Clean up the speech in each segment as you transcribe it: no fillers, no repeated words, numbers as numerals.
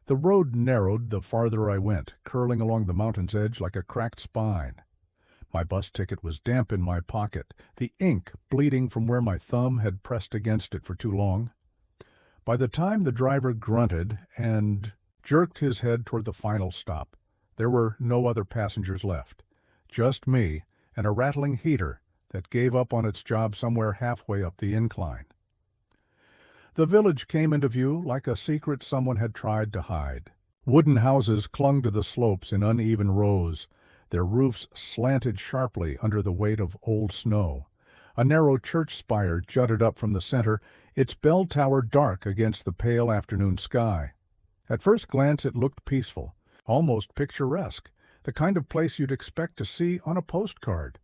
The road narrowed the farther I went, curling along the mountain's edge like a cracked spine. My bus ticket was damp in my pocket, the ink bleeding from where my thumb had pressed against it for too long. By the time the driver grunted and jerked his head toward the final stop, there were no other passengers left. Just me and a rattling heater that gave up on its job somewhere halfway up the incline. The village came into view like a secret someone had tried to hide. Wooden houses clung to the slopes in uneven rows, their roofs slanted sharply under the weight of old snow. A narrow church spire jutted up from the center, its bell tower dark against the pale afternoon sky. At first glance it looked peaceful, almost picturesque, the kind of place you'd expect to see on a postcard.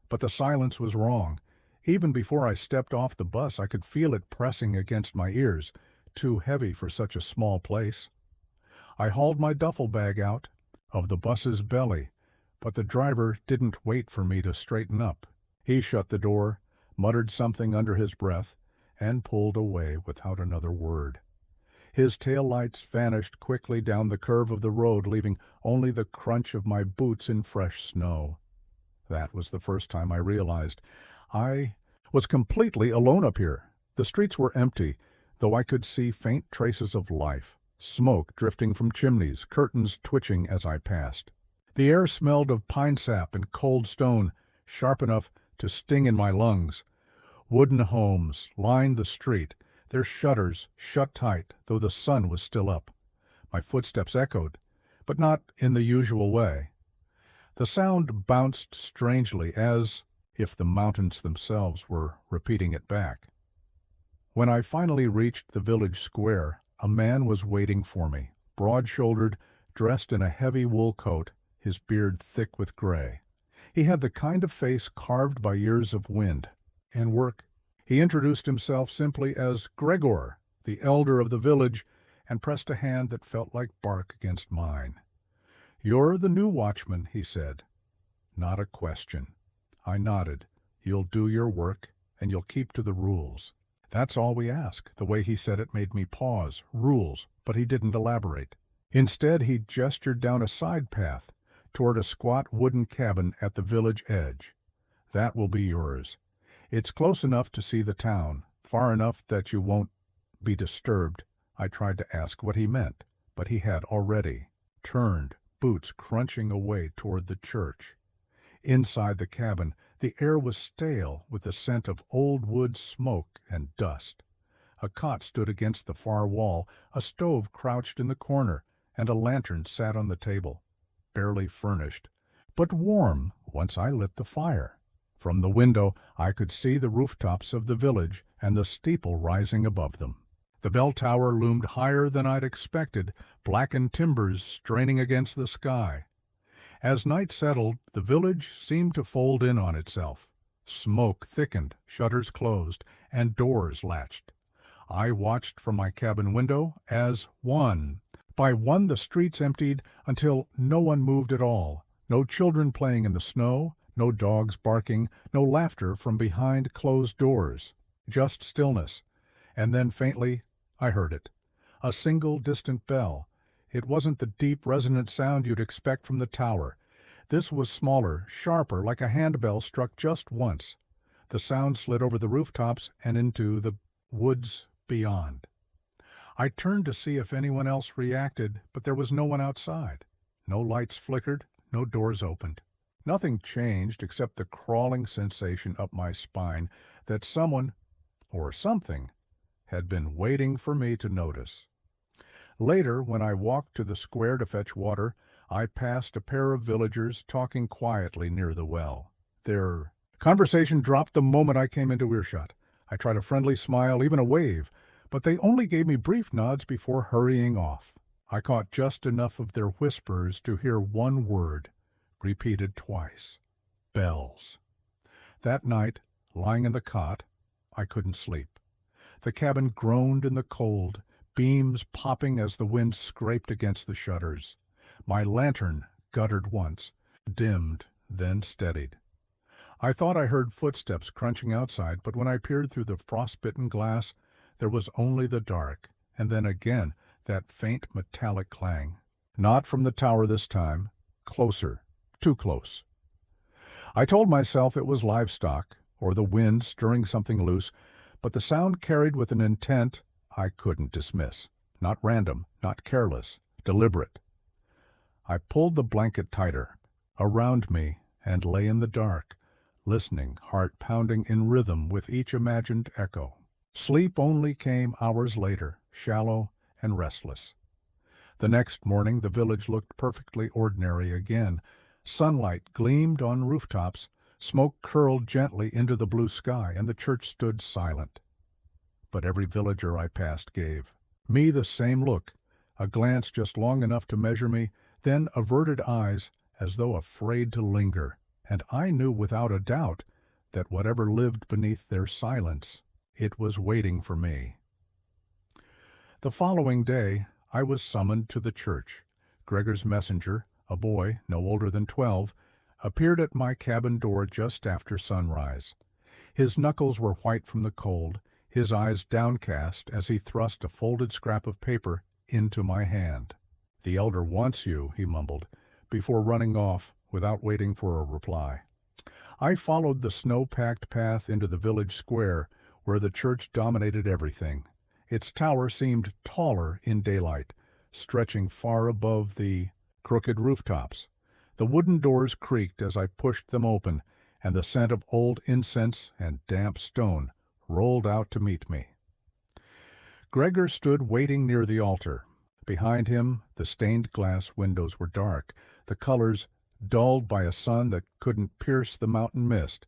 But the silence was wrong. Even before I stepped off the bus, I could feel it pressing against my ears, too heavy for such a small place. I hauled my duffel bag out of the bus's belly, but the driver didn't wait for me to straighten up. He shut the door, muttered something under his breath, and pulled away without another word. His taillights vanished quickly down the curve of the road, leaving only the crunch of my boots in fresh snow. That was the first time I realized I was completely alone up here. The streets were empty, though I could see faint traces of life. Smoke drifting from chimneys, curtains twitching as I passed. The air smelled of pine sap and cold stone, sharp enough to sting in my lungs. Wooden homes lined the street, their shutters shut tight, though the sun was still up. My footsteps echoed, but not in the usual way. The sound bounced strangely, as if the mountains themselves were repeating it back. When I finally reached the village square, a man was waiting for me, broad-shouldered, dressed in a heavy wool coat, his beard thick with gray. He had the kind of face carved by years of wind and work. He introduced himself simply as Gregor, the elder of the village, and pressed a hand that felt like bark against mine. "You're the new watchman," he said. Not a question. I nodded. "You'll do your work, and you'll keep to the rules." That's all we ask. The way he said it made me pause. Rules, but he didn't elaborate. Instead, he gestured down a side path toward a squat wooden cabin at the village edge. "That will be yours. It's close enough to see the town, far enough that you won't be disturbed." I tried to ask what he meant, but he had already turned, boots crunching away toward the church. Inside the cabin, the air was stale with the scent of old wood smoke and dust. A cot stood against the far wall, a stove crouched in the corner, and a lantern sat on the table. Barely furnished, but warm once I lit the fire. From the window, I could see the rooftops of the village and the steeple rising above them. The bell tower loomed higher than I'd expected, blackened timbers straining against the sky. As night settled, the village seemed to fold in on itself. Smoke thickened, shutters closed, and doors latched. I watched from my cabin window as one by one the streets emptied until no one moved at all. No children playing in the snow, no dogs barking, no laughter from behind closed doors. Just stillness. And then faintly, I heard it. A single distant bell. It wasn't the deep, resonant sound you'd expect from the tower. This was smaller, sharper, like a handbell struck just once. The sound slid over the rooftops and into the woods beyond. I turned to see if anyone else reacted, but there was no one outside. No lights flickered, no doors opened. Nothing changed except the crawling sensation up my spine that someone, or something, had been waiting for me to notice. Later, when I walked to the square to fetch water, I passed a pair of villagers talking quietly near the well. Their conversation dropped the moment I came into earshot. I tried a friendly smile, even a wave, but they only gave me brief nods before hurrying off. I caught just enough of their whispers to hear one word, repeated twice. Bells. That night, lying in the cot, I couldn't sleep. The cabin groaned in the cold, beams popping as the wind scraped against the shutters. My lantern guttered once, dimmed, then steadied. I thought I heard footsteps crunching outside, but when I peered through the frostbitten glass, there was only the dark, and then again that faint metallic clang. Not from the tower this time. Closer. Too close. I told myself it was livestock, or the wind stirring something loose, but the sound carried with an intent I couldn't dismiss. Not random, not careless, deliberate. I pulled the blanket tighter around me and lay in the dark, listening, heart pounding in rhythm with each imagined echo. Sleep only came hours later, shallow and restless. The next morning the village looked perfectly ordinary again. Sunlight gleamed on rooftops, smoke curled gently into the blue sky, and the church stood silent. But every villager I passed gave me the same look, a glance just long enough to measure me, then averted eyes as though afraid to linger, and I knew without a doubt that whatever lived beneath their silence, it was waiting for me. The following day I was summoned to the church. Gregor's messenger, a boy no older than 12, appeared at my cabin door just after sunrise. His knuckles were white from the cold, his eyes downcast as he thrust a folded scrap of paper into my hand. "The elder wants you," he mumbled, before running off without waiting for a reply. I followed the snow-packed path into the village square, where the church dominated everything. Its tower seemed taller in daylight, stretching far above the crooked rooftops. The wooden doors creaked as I pushed them open, and the scent of old incense and damp stone rolled out to meet me. Gregor stood waiting near the altar. Behind him, the stained glass windows were dark, the colors dulled by a sun that couldn't pierce the mountain mist.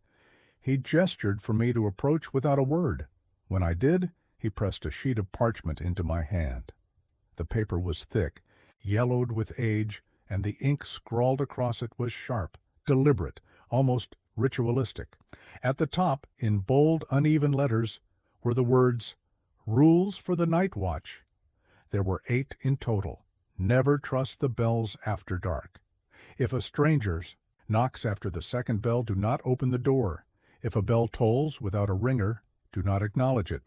He gestured for me to approach without a word. When I did, he pressed a sheet of parchment into my hand. The paper was thick, yellowed with age, and the ink scrawled across it was sharp, deliberate, almost ritualistic. At the top, in bold, uneven letters, were the words, "Rules for the Night Watch." There were 8 in total. Never trust the bells after dark. If a stranger knocks after the second bell, do not open the door. If a bell tolls without a ringer, do not acknowledge it.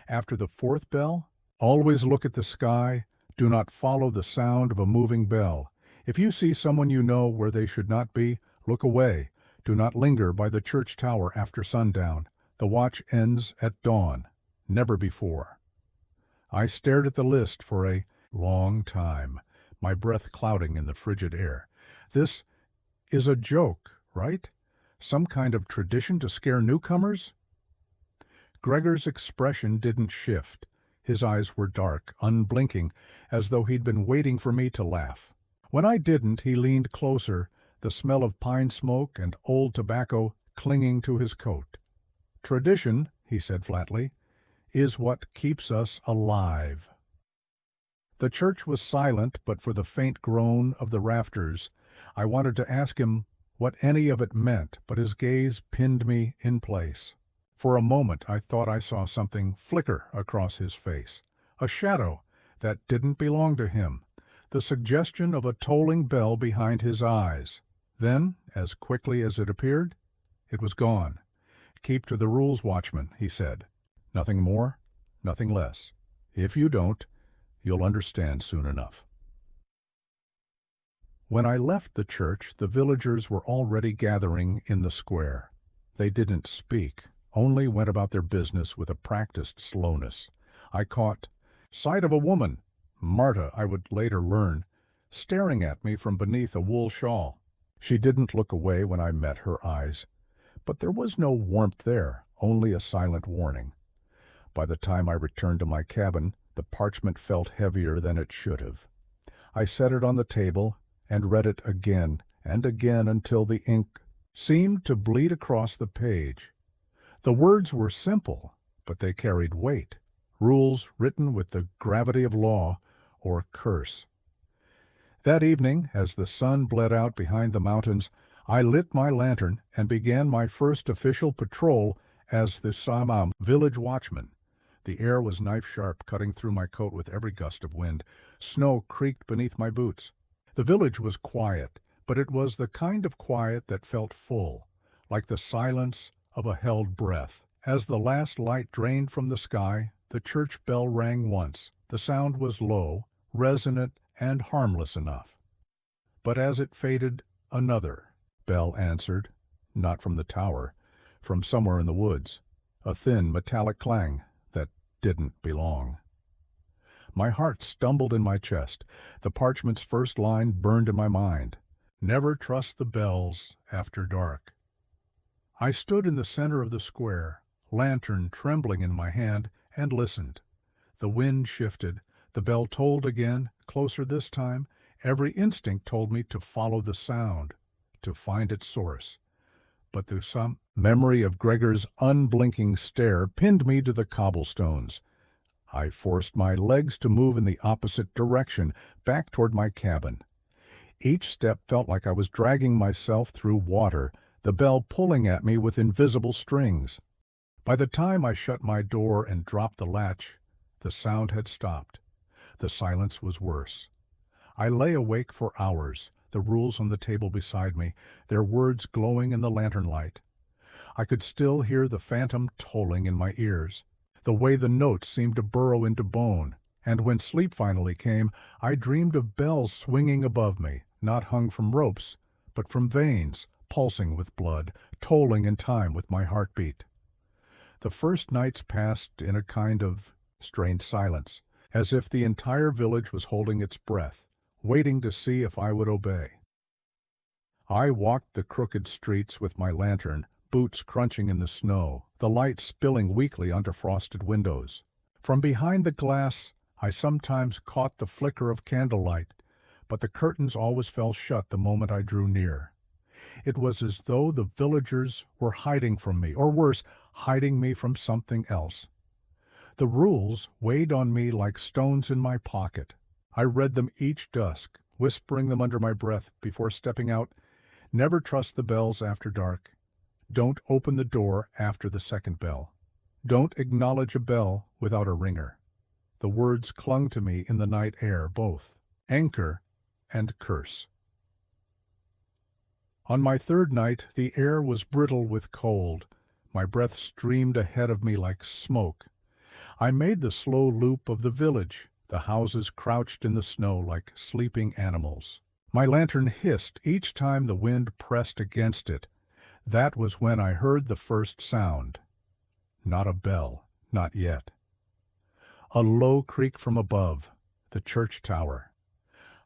After the 4th bell, always look at the sky. Do not follow the sound of a moving bell. If you see someone you know where they should not be, look away. Do not linger by the church tower after sundown. The watch ends at dawn, never before. I stared at the list for a long time, my breath clouding in the frigid air. This is a joke, right? Some kind of tradition to scare newcomers? Gregor's expression didn't shift. His eyes were dark, unblinking, as though he'd been waiting for me to laugh. When I didn't, he leaned closer, the smell of pine smoke and old tobacco clinging to his coat. "Tradition," he said flatly, "is what keeps us alive." The church was silent but for the faint groan of the rafters. I wanted to ask him what any of it meant, but his gaze pinned me in place. For a moment I thought I saw something flicker across his face, a shadow that didn't belong to him, the suggestion of a tolling bell behind his eyes. Then, as quickly as it appeared, it was gone. "Keep to the rules, Watchman," he said. "Nothing more, nothing less. If you don't, you'll understand soon enough." When I left the church, the villagers were already gathering in the square. They didn't speak, only went about their business with a practiced slowness. I caught sight of a woman, Marta I would later learn, staring at me from beneath a wool shawl. She didn't look away when I met her eyes, but there was no warmth there, only a silent warning. By the time I returned to my cabin, the parchment felt heavier than it should have. I set it on the table and read it again and again until the ink seemed to bleed across the page. The words were simple, but they carried weight, rules written with the gravity of law or curse. That evening, as the sun bled out behind the mountains, I lit my lantern and began my first official patrol as the Samam village watchman. The air was knife-sharp, cutting through my coat with every gust of wind. Snow creaked beneath my boots. The village was quiet, but it was the kind of quiet that felt full, like the silence of a held breath. As the last light drained from the sky, The church bell rang once. The sound was low, resonant, and harmless enough. But as it faded, another bell answered, not from the tower, from somewhere in the woods, a thin metallic clang that didn't belong. My heart stumbled in my chest. The parchment's first line burned in my mind. Never trust the bells after dark. I stood in the center of the square, lantern trembling in my hand, and listened. The wind shifted. The bell tolled again, closer this time. Every instinct told me to follow the sound, to find its source. But some memory of Gregor's unblinking stare pinned me to the cobblestones. I forced my legs to move in the opposite direction, back toward my cabin. Each step felt like I was dragging myself through water, the bell pulling at me with invisible strings. By the time I shut my door and dropped the latch, the sound had stopped. The silence was worse. I lay awake for hours, the rules on the table beside me, their words glowing in the lantern light. I could still hear the phantom tolling in my ears, the way the notes seemed to burrow into bone, and when sleep finally came, I dreamed of bells swinging above me, not hung from ropes, but from veins, pulsing with blood, tolling in time with my heartbeat. The first nights passed in a kind of strained silence, as if the entire village was holding its breath, waiting to see if I would obey. I walked the crooked streets with my lantern, boots crunching in the snow, the light spilling weakly onto frosted windows. From behind the glass, I sometimes caught the flicker of candlelight, but the curtains always fell shut the moment I drew near. It was as though the villagers were hiding from me, or worse, hiding me from something else. The rules weighed on me like stones in my pocket. I read them each dusk, whispering them under my breath before stepping out. Never trust the bells after dark. Don't open the door after the second bell. Don't acknowledge a bell without a ringer. The words clung to me in the night air, both anchor and curse. On my third night, the air was brittle with cold. My breath streamed ahead of me like smoke. I made the slow loop of the village. The houses crouched in the snow like sleeping animals. My lantern hissed each time the wind pressed against it. That was when I heard the first sound. Not a bell, not yet. A low creak from above, the church tower.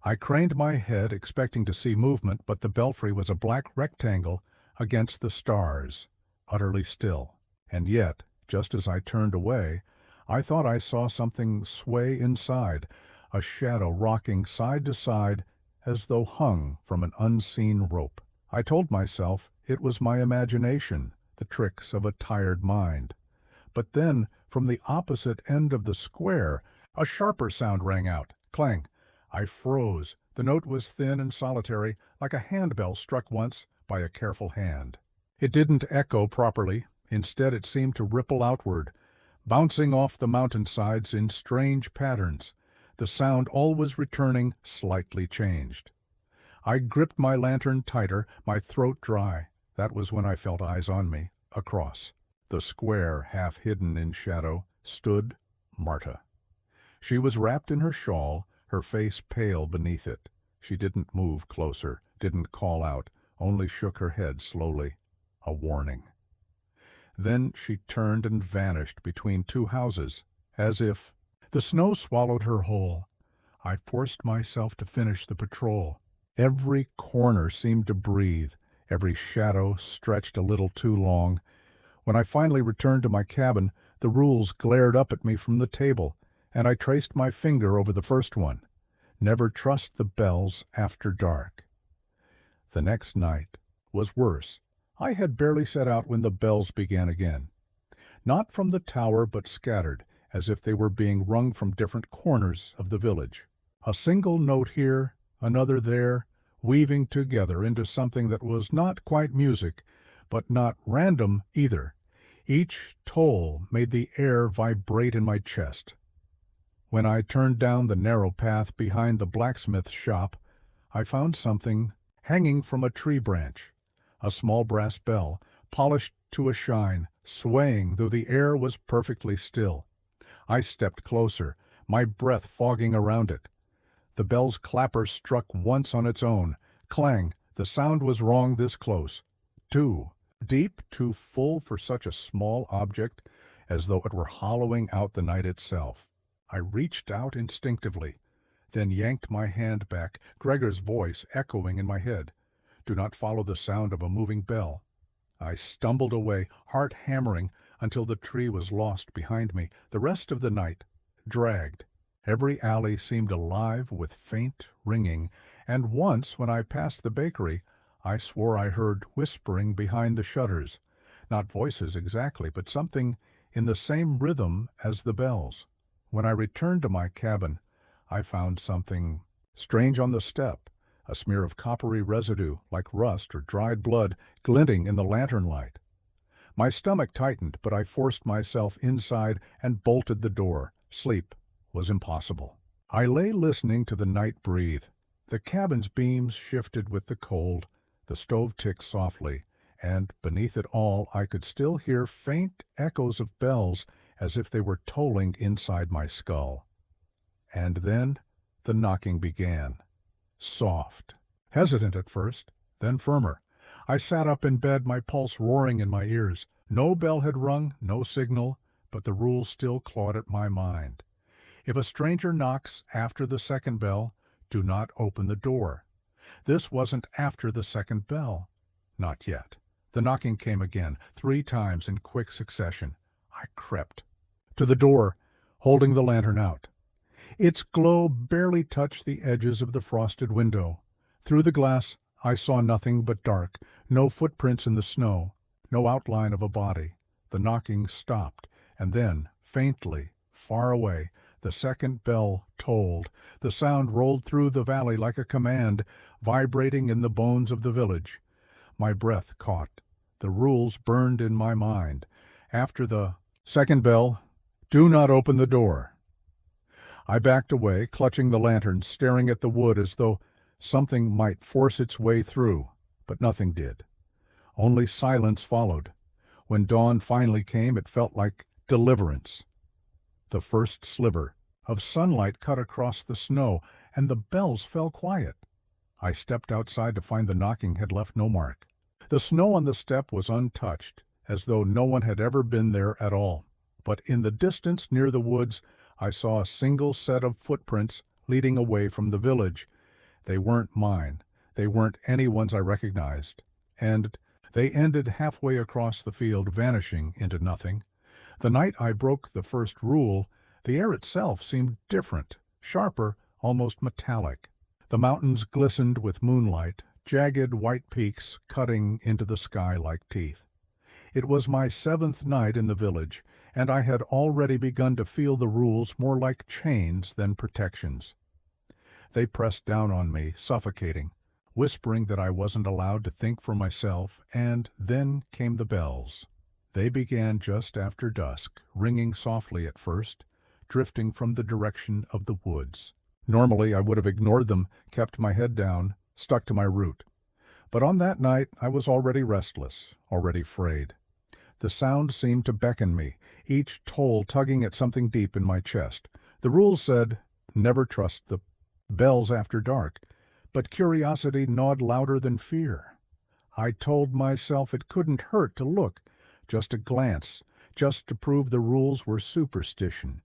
I craned my head, expecting to see movement, but the belfry was a black rectangle against the stars, utterly still. And yet, just as I turned away, I thought I saw something sway inside, a shadow rocking side to side as though hung from an unseen rope. I told myself it was my imagination, the tricks of a tired mind. But then, from the opposite end of the square, a sharper sound rang out. Clang. I froze. The note was thin and solitary, like a handbell struck once by a careful hand. It didn't echo properly. Instead, it seemed to ripple outward, bouncing off the mountainsides in strange patterns, the sound always returning, slightly changed. I gripped my lantern tighter, my throat dry. That was when I felt eyes on me, across. The square, half hidden in shadow, stood Marta. She was wrapped in her shawl, her face pale beneath it. She didn't move closer, didn't call out, only shook her head slowly. A warning. Then she turned and vanished between two houses, as if the snow swallowed her whole. I forced myself to finish the patrol. Every corner seemed to breathe, every shadow stretched a little too long. When I finally returned to my cabin, the rules glared up at me from the table, and I traced my finger over the first one. Never trust the bells after dark. The next night was worse. I had barely set out when the bells began again. Not from the tower, but scattered, as if they were being rung from different corners of the village. A single note here, another there, weaving together into something that was not quite music, but not random either. Each toll made the air vibrate in my chest. When I turned down the narrow path behind the blacksmith shop, I found something hanging from a tree branch. A small brass bell, polished to a shine, swaying though the air was perfectly still. I stepped closer, my breath fogging around it. The bell's clapper struck once on its own. Clang, the sound was wrong this close. Two, deep, too full for such a small object, as though it were hollowing out the night itself. I reached out instinctively, then yanked my hand back, Gregor's voice echoing in my head. Do not follow the sound of a moving bell. I stumbled away, heart hammering, until the tree was lost behind me. The rest of the night dragged. Every alley seemed alive with faint ringing, and once, when I passed the bakery, I swore I heard whispering behind the shutters. Not voices exactly, but something in the same rhythm as the bells. When I returned to my cabin, I found something strange on the step, a smear of coppery residue, like rust or dried blood, glinting in the lantern light. My stomach tightened, but I forced myself inside and bolted the door. Sleep was impossible. I lay listening to the night breathe. The cabin's beams shifted with the cold, the stove ticked softly, and beneath it all I could still hear faint echoes of bells as if they were tolling inside my skull. And then the knocking began. Soft, hesitant at first, then firmer. I sat up in bed, my pulse roaring in my ears. No bell had rung, no signal, but the rules still clawed at my mind. If a stranger knocks after the second bell, do not open the door. This wasn't after the second bell. Not yet. The knocking came again, 3 times in quick succession. I crept to the door, holding the lantern out. Its glow barely touched the edges of the frosted window. Through the glass, I saw nothing but dark, no footprints in the snow, no outline of a body. The knocking stopped, and then, faintly, far away, the second bell tolled. The sound rolled through the valley like a command, vibrating in the bones of the village. My breath caught. The rules burned in my mind. After the second bell, do not open the door. I backed away, clutching the lantern, staring at the wood as though something might force its way through, but nothing did. Only silence followed. When dawn finally came, it felt like deliverance. The first sliver of sunlight cut across the snow, and the bells fell quiet. I stepped outside to find the knocking had left no mark. The snow on the step was untouched, as though no one had ever been there at all. But in the distance near the woods, I saw a single set of footprints leading away from the village. They weren't mine. They weren't anyone's I recognized. And they ended halfway across the field, vanishing into nothing. The night I broke the first rule, the air itself seemed different, sharper, almost metallic. The mountains glistened with moonlight, jagged white peaks cutting into the sky like teeth. It was my 7th night in the village, and I had already begun to feel the rules more like chains than protections. They pressed down on me, suffocating, whispering that I wasn't allowed to think for myself, and then came the bells. They began just after dusk, ringing softly at first, drifting from the direction of the woods. Normally I would have ignored them, kept my head down, stuck to my route. But on that night I was already restless, already frayed. The sound seemed to beckon me, each toll tugging at something deep in my chest. The rules said, never trust the bells after dark, but curiosity gnawed louder than fear. I told myself it couldn't hurt to look, just a glance, just to prove the rules were superstition.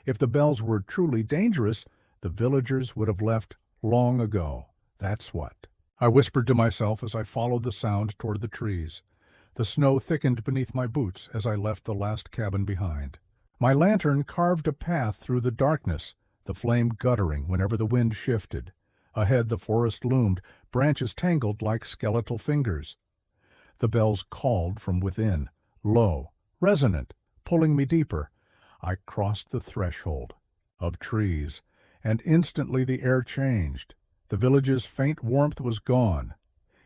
If the bells were truly dangerous, the villagers would have left long ago. That's what. I whispered to myself as I followed the sound toward the trees. The snow thickened beneath my boots as I left the last cabin behind. My lantern carved a path through the darkness, the flame guttering whenever the wind shifted. Ahead the forest loomed, branches tangled like skeletal fingers. The bells called from within, low, resonant, pulling me deeper. I crossed the threshold of trees, and instantly the air changed. The village's faint warmth was gone.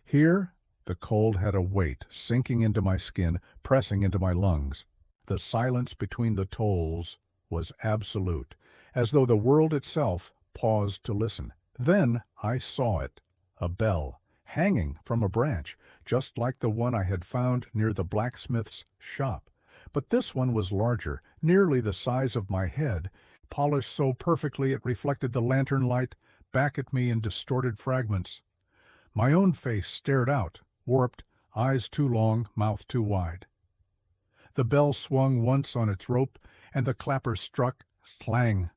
Here, the cold had a weight, sinking into my skin, pressing into my lungs. The silence between the tolls was absolute, as though the world itself paused to listen. Then I saw it, a bell, hanging from a branch, just like the one I had found near the blacksmith's shop. But this one was larger, nearly the size of my head, polished so perfectly it reflected the lantern light back at me in distorted fragments. My own face stared out, warped, eyes too long, mouth too wide. The bell swung once on its rope, and the clapper struck, clang.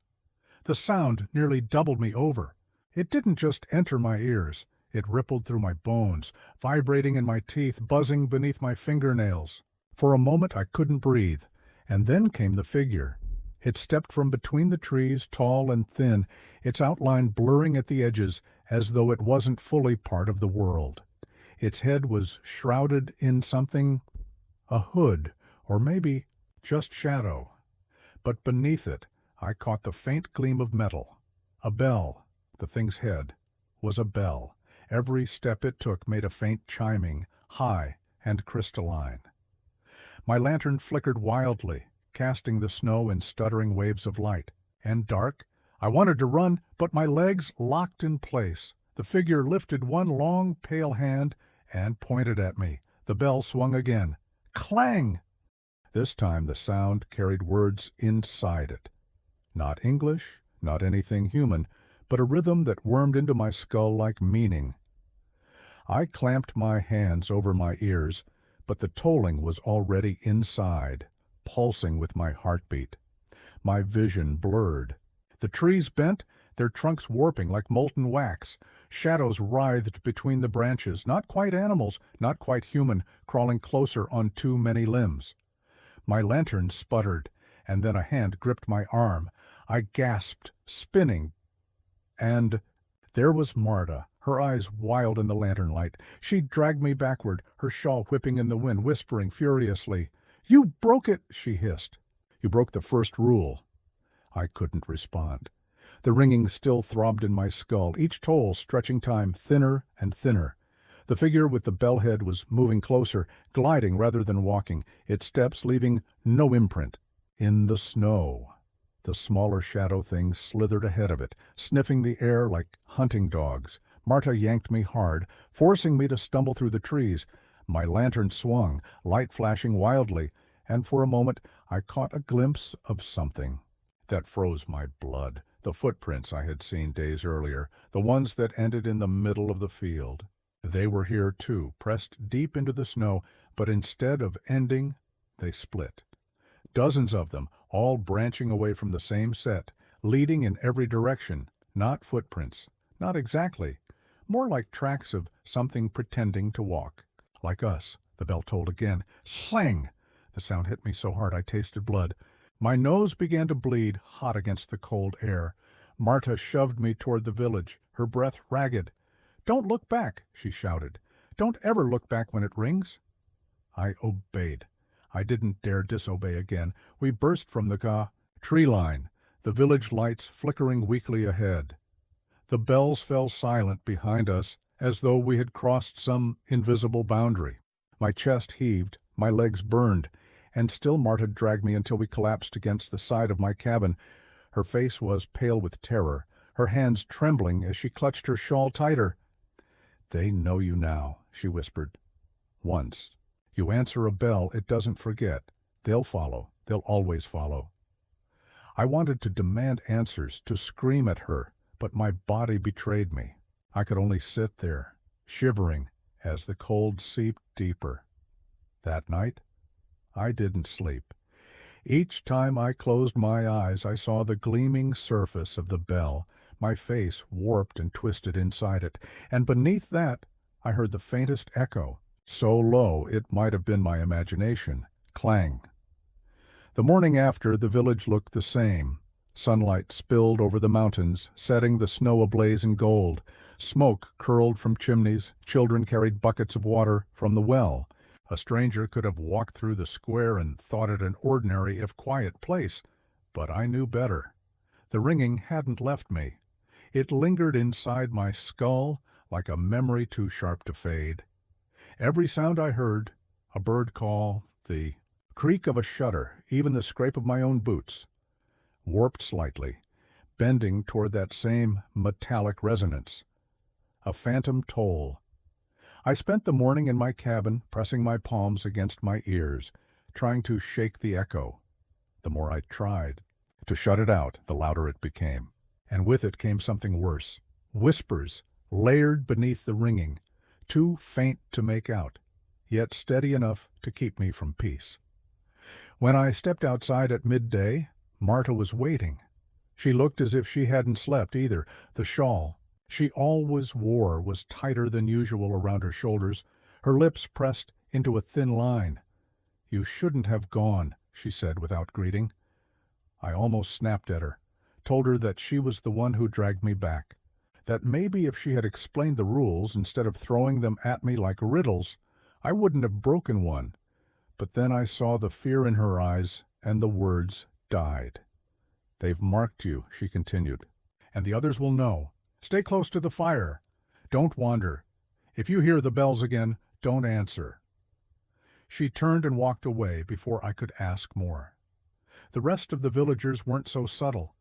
The sound nearly doubled me over. It didn't just enter my ears. It rippled through my bones, vibrating in my teeth, buzzing beneath my fingernails. For a moment I couldn't breathe, and then came the figure. It stepped from between the trees, tall and thin, its outline blurring at the edges, as though it wasn't fully part of the world. Its head was shrouded in something, a hood, or maybe just shadow. But beneath it, I caught the faint gleam of metal. A bell. The thing's head was a bell. Every step it took made a faint chiming, high and crystalline. My lantern flickered wildly, casting the snow in stuttering waves of light. And dark? I wanted to run, but my legs locked in place. The figure lifted one long, pale hand and pointed at me. The bell swung again. Clang! This time the sound carried words inside it. Not English, not anything human, but a rhythm that wormed into my skull like meaning. I clamped my hands over my ears, but the tolling was already inside, pulsing with my heartbeat. My vision blurred. The trees bent, their trunks warping like molten wax. Shadows writhed between the branches, not quite animals, not quite human, crawling closer on too many limbs. My lantern sputtered, and then a hand gripped my arm. I gasped, spinning, and there was Marta, her eyes wild in the lantern light. She dragged me backward, her shawl whipping in the wind, whispering furiously. "You broke it," she hissed. "You broke the first rule." I couldn't respond. The ringing still throbbed in my skull, each toll stretching time thinner and thinner. The figure with the bell head was moving closer, gliding rather than walking, its steps leaving no imprint. In the snow. The smaller shadow things slithered ahead of it, sniffing the air like hunting dogs. Marta yanked me hard, forcing me to stumble through the trees. My lantern swung, light flashing wildly, and for a moment I caught a glimpse of something that froze my blood. The footprints I had seen days earlier, the ones that ended in the middle of the field. They were here too, pressed deep into the snow, but instead of ending, they split. Dozens of them, all branching away from the same set, leading in every direction. Not footprints. Not exactly. More like tracks of something pretending to walk. Like us. The bell tolled again. Slang! The sound hit me so hard I tasted blood. My nose began to bleed, hot against the cold air. Marta shoved me toward the village, her breath ragged. "Don't look back," she shouted. "Don't ever look back when it rings." I obeyed. I didn't dare disobey again. We burst from the tree line, the village lights flickering weakly ahead. The bells fell silent behind us, as though we had crossed some invisible boundary. My chest heaved, my legs burned, and still Marta dragged me until we collapsed against the side of my cabin. Her face was pale with terror, her hands trembling as she clutched her shawl tighter. "They know you now," she whispered. "Once. You answer a bell, it doesn't forget. They'll follow. They'll always follow." I wanted to demand answers, to scream at her, but my body betrayed me. I could only sit there, shivering, as the cold seeped deeper. That night, I didn't sleep. Each time I closed my eyes, I saw the gleaming surface of the bell, my face warped and twisted inside it, and beneath that I heard the faintest echo, so low it might have been my imagination. Clang. The morning after, the village looked the same. Sunlight spilled over the mountains, setting the snow ablaze in gold. Smoke curled from chimneys. Children carried buckets of water from the well. A stranger could have walked through the square and thought it an ordinary if quiet place, but I knew better. The ringing hadn't left me. It lingered inside my skull like a memory too sharp to fade. Every sound I heard, a bird call, the creak of a shutter, even the scrape of my own boots, warped slightly, bending toward that same metallic resonance. A phantom toll. I spent the morning in my cabin, pressing my palms against my ears, trying to shake the echo. The more I tried to shut it out, the louder it became. And with it came something worse. Whispers, layered beneath the ringing, too faint to make out, yet steady enough to keep me from peace. When I stepped outside at midday, Marta was waiting. She looked as if she hadn't slept either. The shawl she always wore was tighter than usual around her shoulders, her lips pressed into a thin line. "You shouldn't have gone," she said without greeting. I almost snapped at her, told her that she was the one who dragged me back, that maybe if she had explained the rules instead of throwing them at me like riddles, I wouldn't have broken one. But then I saw the fear in her eyes, and the words died. "They've marked you," she continued, "and the others will know. Stay close to the fire. Don't wander. If you hear the bells again, don't answer." She turned and walked away before I could ask more. The rest of the villagers weren't so subtle.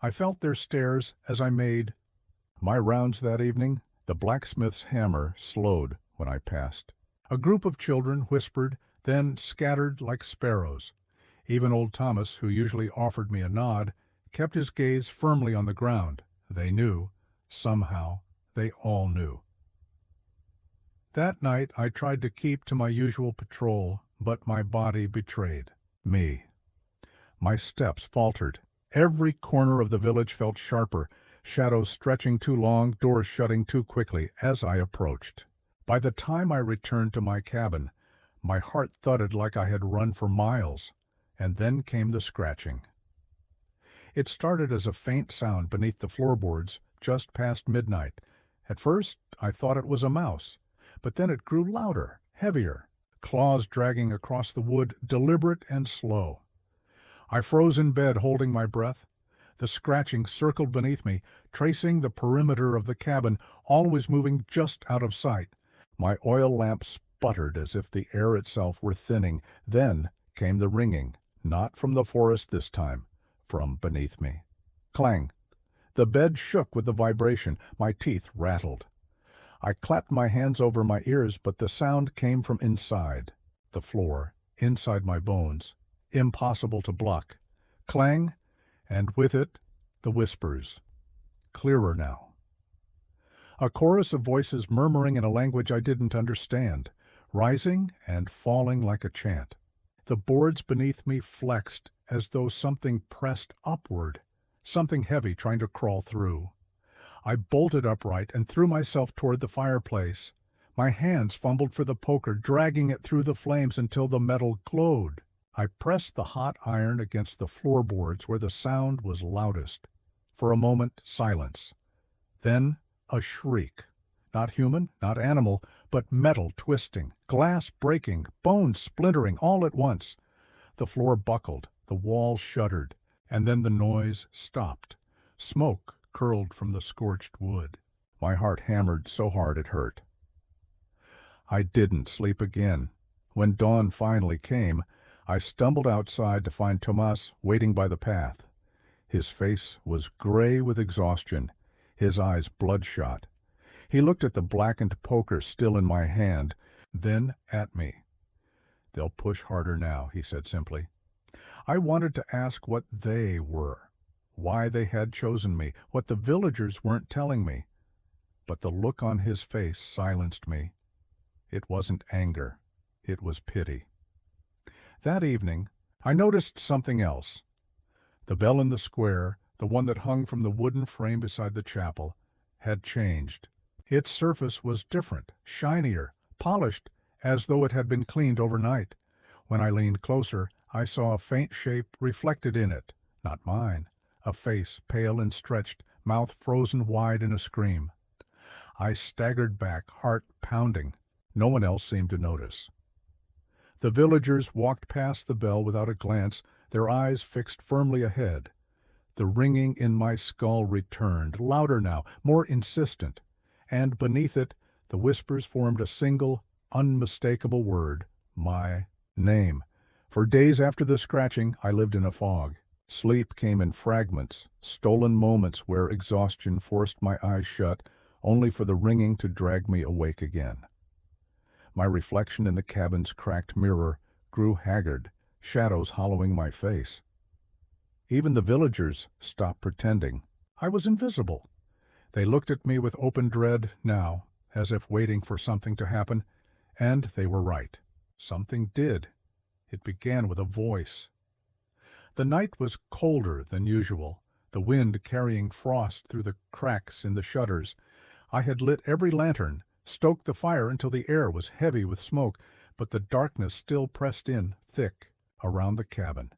I felt their stares as I made my rounds that evening. The blacksmith's hammer slowed when I passed. A group of children whispered, then scattered like sparrows. Even old Thomas, who usually offered me a nod, kept his gaze firmly on the ground. They knew. Somehow, they all knew. That night I tried to keep to my usual patrol, but my body betrayed me. My steps faltered. Every corner of the village felt sharper, shadows stretching too long, doors shutting too quickly as I approached. By the time I returned to my cabin, my heart thudded like I had run for miles, and then came the scratching. It started as a faint sound beneath the floorboards just past midnight. At first, I thought it was a mouse, but then it grew louder, heavier, claws dragging across the wood, deliberate and slow. I froze in bed, holding my breath. The scratching circled beneath me, tracing the perimeter of the cabin, always moving just out of sight. My oil lamp sputtered as if the air itself were thinning. Then came the ringing, not from the forest this time, from beneath me. Clang! The bed shook with the vibration. My teeth rattled. I clapped my hands over my ears, but the sound came from inside. The floor, inside my bones. Impossible to block. Clang, and with it, the whispers. Clearer now. A chorus of voices murmuring in a language I didn't understand, rising and falling like a chant. The boards beneath me flexed as though something pressed upward, something heavy trying to crawl through. I bolted upright and threw myself toward the fireplace. My hands fumbled for the poker, dragging it through the flames until the metal glowed. I pressed the hot iron against the floorboards where the sound was loudest. For a moment, silence. Then a shriek. Not human, not animal, but metal twisting, glass breaking, bones splintering all at once. The floor buckled, the walls shuddered, and then the noise stopped. Smoke curled from the scorched wood. My heart hammered so hard it hurt. I didn't sleep again. When dawn finally came, I stumbled outside to find Tomas waiting by the path. His face was gray with exhaustion, his eyes bloodshot. He looked at the blackened poker still in my hand, then at me. "They'll push harder now," he said simply. I wanted to ask what they were, why they had chosen me, what the villagers weren't telling me. But the look on his face silenced me. It wasn't anger, it was pity. That evening, I noticed something else. The bell in the square, the one that hung from the wooden frame beside the chapel, had changed. Its surface was different, shinier, polished, as though it had been cleaned overnight. When I leaned closer, I saw a faint shape reflected in it, not mine, a face pale and stretched, mouth frozen wide in a scream. I staggered back, heart pounding. No one else seemed to notice. The villagers walked past the bell without a glance, their eyes fixed firmly ahead. The ringing in my skull returned, louder now, more insistent, and beneath it the whispers formed a single, unmistakable word, my name. For days after the scratching, I lived in a fog. Sleep came in fragments, stolen moments where exhaustion forced my eyes shut, only for the ringing to drag me awake again. My reflection in the cabin's cracked mirror grew haggard, shadows hollowing my face. Even the villagers stopped pretending. I was invisible. They looked at me with open dread now, as if waiting for something to happen, and they were right. Something did. It began with a voice. The night was colder than usual, the wind carrying frost through the cracks in the shutters. I had lit every lantern, stoked the fire until the air was heavy with smoke, but the darkness still pressed in, thick, around the cabin.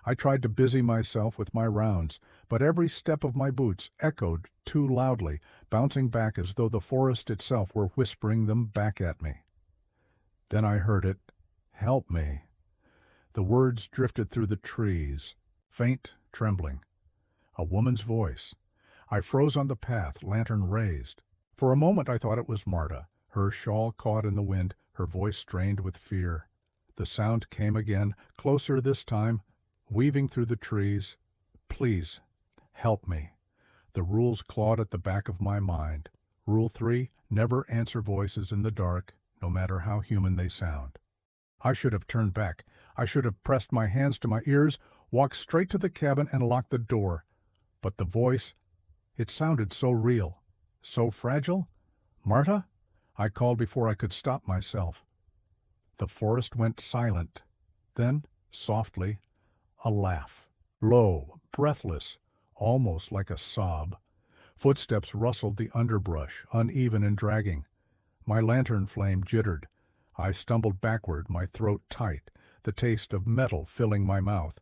I tried to busy myself with my rounds, but every step of my boots echoed too loudly, bouncing back as though the forest itself were whispering them back at me. Then I heard it. Help me. The words drifted through the trees, faint, trembling. A woman's voice. I froze on the path, lantern raised. For a moment I thought it was Marta, her shawl caught in the wind, her voice strained with fear. The sound came again, closer this time, weaving through the trees. Please, help me. The rules clawed at the back of my mind. Rule 3, never answer voices in the dark, no matter how human they sound. I should have turned back. I should have pressed my hands to my ears, walked straight to the cabin and locked the door. But the voice, it sounded so real, so fragile. Marta? I called before I could stop myself. The forest went silent. Then, softly, a laugh. Low, breathless, almost like a sob. Footsteps rustled the underbrush, uneven and dragging. My lantern flame jittered. I stumbled backward, my throat tight, the taste of metal filling my mouth.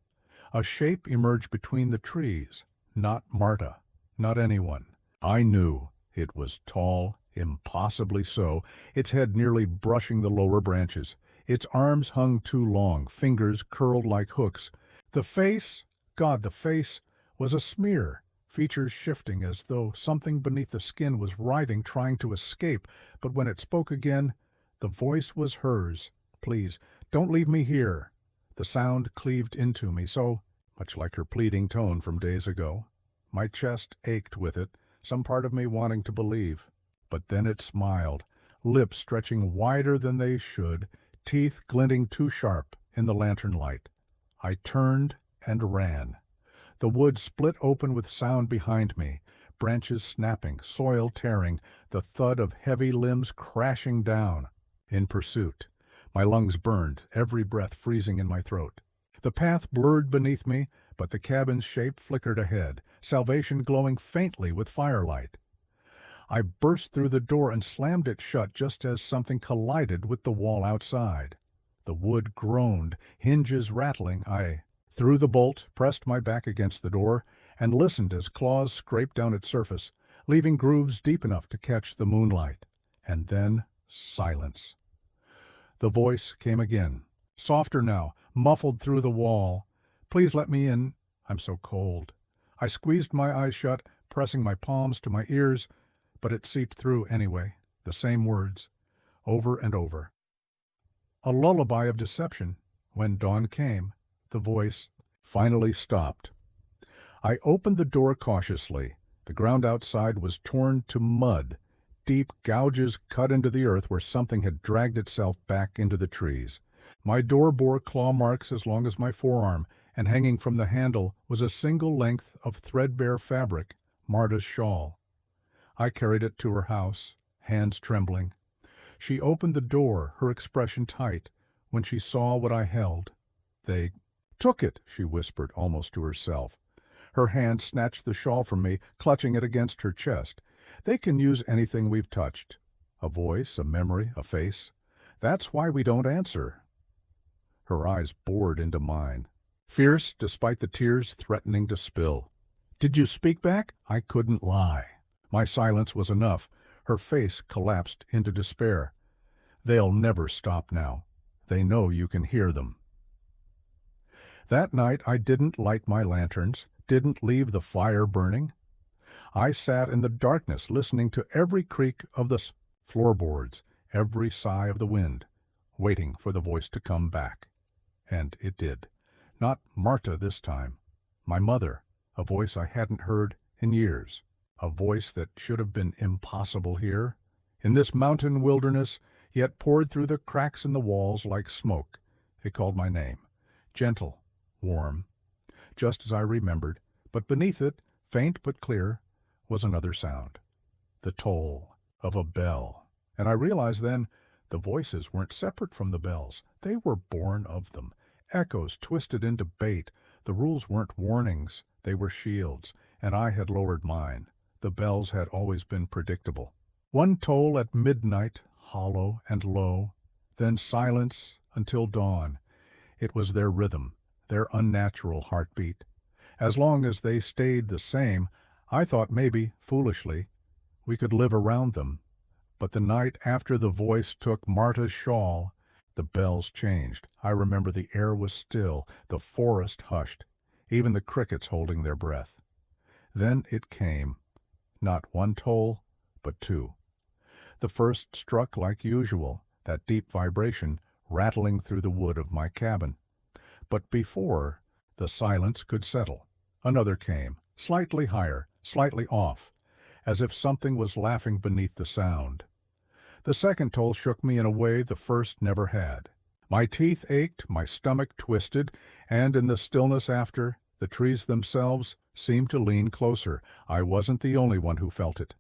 A shape emerged between the trees. Not Marta, not anyone. I knew it was tall, impossibly so, its head nearly brushing the lower branches. Its arms hung too long, fingers curled like hooks. The face, God, the face, was a smear, features shifting as though something beneath the skin was writhing, trying to escape. But when it spoke again, the voice was hers. Please, don't leave me here. The sound cleaved into me, so much like her pleading tone from days ago. My chest ached with it, some part of me wanting to believe. But then it smiled, lips stretching wider than they should, teeth glinting too sharp in the lantern light. I turned and ran. The wood split open with sound behind me, branches snapping, soil tearing, the thud of heavy limbs crashing down. In pursuit. My lungs burned, every breath freezing in my throat. The path blurred beneath me, but the cabin's shape flickered ahead, salvation glowing faintly with firelight. I burst through the door and slammed it shut just as something collided with the wall outside. The wood groaned, hinges rattling. I threw the bolt, pressed my back against the door, and listened as claws scraped down its surface, leaving grooves deep enough to catch the moonlight. And then silence. The voice came again, softer now, muffled through the wall. Please let me in. I'm so cold. I squeezed my eyes shut, pressing my palms to my ears, but it seeped through anyway, the same words, over and over. A lullaby of deception. When dawn came, the voice finally stopped. I opened the door cautiously. The ground outside was torn to mud, deep gouges cut into the earth where something had dragged itself back into the trees. My door bore claw marks as long as my forearm, and hanging from the handle was a single length of threadbare fabric, Marta's shawl. I carried it to her house, hands trembling. She opened the door, her expression tight, when she saw what I held. They took it, she whispered almost to herself. Her hand snatched the shawl from me, clutching it against her chest. They can use anything we've touched. A voice, a memory, a face. That's why we don't answer. Her eyes bored into mine, fierce despite the tears threatening to spill. Did you speak back? I couldn't lie. My silence was enough. Her face collapsed into despair. They'll never stop now. They know you can hear them. That night I didn't light my lanterns, didn't leave the fire burning. I sat in the darkness listening to every creak of the floorboards, every sigh of the wind, waiting for the voice to come back. And it did. Not Marta this time. My mother, a voice I hadn't heard in years. A voice that should have been impossible here, in this mountain wilderness, yet poured through the cracks in the walls like smoke. It called my name. gentle, warm, just as I remembered, but beneath it, faint but clear, was another sound, the toll of a bell. And I realized then the voices weren't separate from the bells. They were born of them, echoes twisted into bait. The rules weren't warnings, they were shields, and I had lowered mine. The bells had always been predictable. One toll at midnight, hollow and low, then silence until dawn. It was their rhythm, their unnatural heartbeat. As long as they stayed the same, I thought maybe, foolishly, we could live around them. But the night after the voice took Marta's shawl, the bells changed. I remember the air was still, the forest hushed, even the crickets holding their breath. Then it came, not one toll, but two. The first struck like usual, that deep vibration rattling through the wood of my cabin. But before the silence could settle, another came, slightly higher, slightly off, as if something was laughing beneath the sound. The second toll shook me in a way the first never had. My teeth ached, my stomach twisted, and in the stillness after, the trees themselves seemed to lean closer. I wasn't the only one who felt it.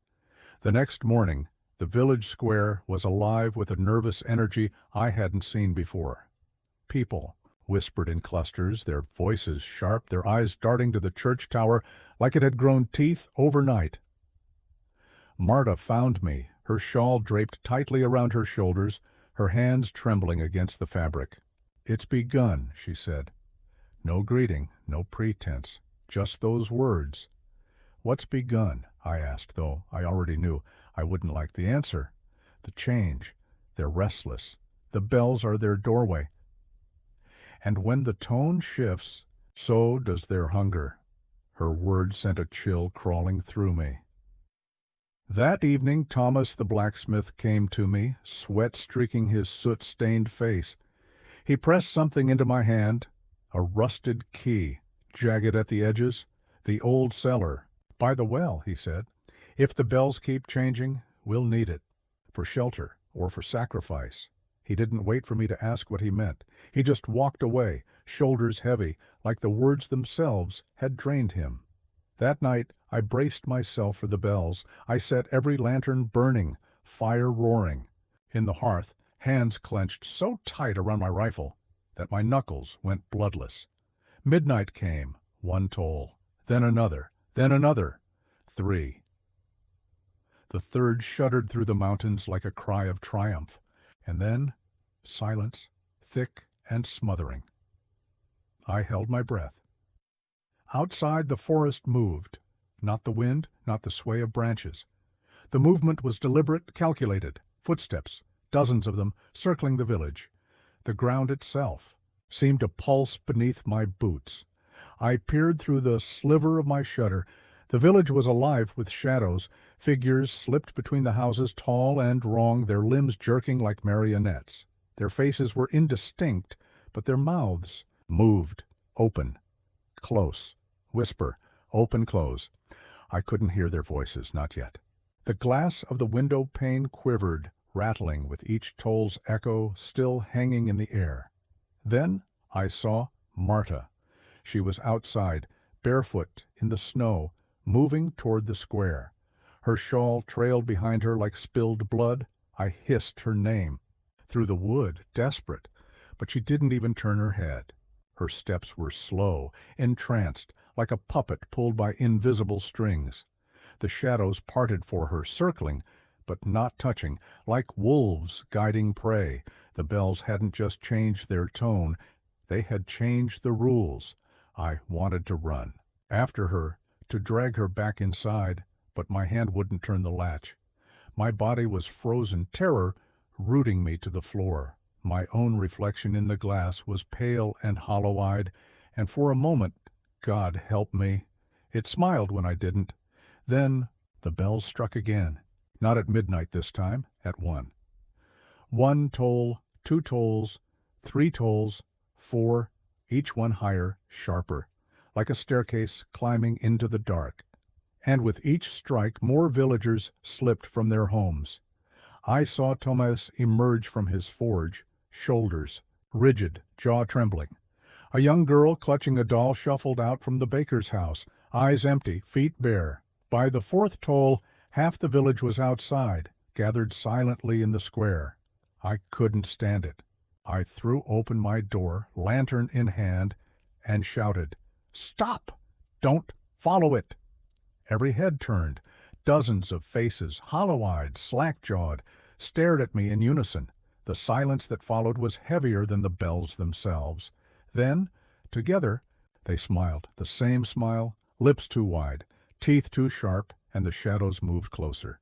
The next morning, the village square was alive with a nervous energy I hadn't seen before. People whispered in clusters, their voices sharp, their eyes darting to the church tower like it had grown teeth overnight. Marta found me, her shawl draped tightly around her shoulders, her hands trembling against the fabric. "It's begun," she said. No greeting, no pretense, just those words. "What's begun?" I asked, though I already knew I wouldn't like the answer. "The change. They're restless. The bells are their doorway. And when the tone shifts, so does their hunger." Her words sent a chill crawling through me. That evening Thomas the blacksmith came to me, sweat streaking his soot-stained face. He pressed something into my hand, a rusted key, jagged at the edges, the old cellar. "By the well," he said. "If the bells keep changing, we'll need it, for shelter or for sacrifice." He didn't wait for me to ask what he meant. He just walked away, shoulders heavy, like the words themselves had drained him. That night I braced myself for the bells. I set every lantern burning, fire roaring. In the hearth, hands clenched so tight around my rifle that my knuckles went bloodless. Midnight came, one toll, then another, then another. 3. The third shuddered through the mountains like a cry of triumph, and then silence, thick and smothering. I held my breath. Outside, the forest moved. Not the wind, not the sway of branches. The movement was deliberate, calculated. Footsteps, dozens of them, circling the village. The ground itself seemed to pulse beneath my boots. I peered through the sliver of my shutter. The village was alive with shadows. Figures slipped between the houses, tall and wrong, their limbs jerking like marionettes. Their faces were indistinct, but their mouths moved, open, close, whisper, open, close. I couldn't hear their voices, not yet. The glass of the window pane quivered, rattling with each toll's echo still hanging in the air. Then I saw Marta. She was outside, barefoot in the snow, moving toward the square. Her shawl trailed behind her like spilled blood. I hissed her name. Through the wood, desperate, but she didn't even turn her head. Her steps were slow, entranced, like a puppet pulled by invisible strings. The shadows parted for her, circling, but not touching, like wolves guiding prey. The bells hadn't just changed their tone, they had changed the rules. I wanted to run after her, to drag her back inside, but my hand wouldn't turn the latch. My body was frozen, terror rooting me to the floor. My own reflection in the glass was pale and hollow-eyed, and for a moment, God help me, it smiled when I didn't. Then the bells struck again, not at midnight this time, at 1. 1 toll, 2 tolls, 3 tolls, 4, each one higher, sharper, like a staircase climbing into the dark. And with each strike, more villagers slipped from their homes. I saw Thomas emerge from his forge, shoulders rigid, jaw trembling. A young girl clutching a doll shuffled out from the baker's house, eyes empty, feet bare. By the fourth toll, half the village was outside, gathered silently in the square. I couldn't stand it. I threw open my door, lantern in hand, and shouted, "Stop! Don't follow it!" Every head turned. Dozens of faces, hollow-eyed, slack-jawed, stared at me in unison. The silence that followed was heavier than the bells themselves. Then, together, they smiled, the same smile, lips too wide, teeth too sharp, and the shadows moved closer.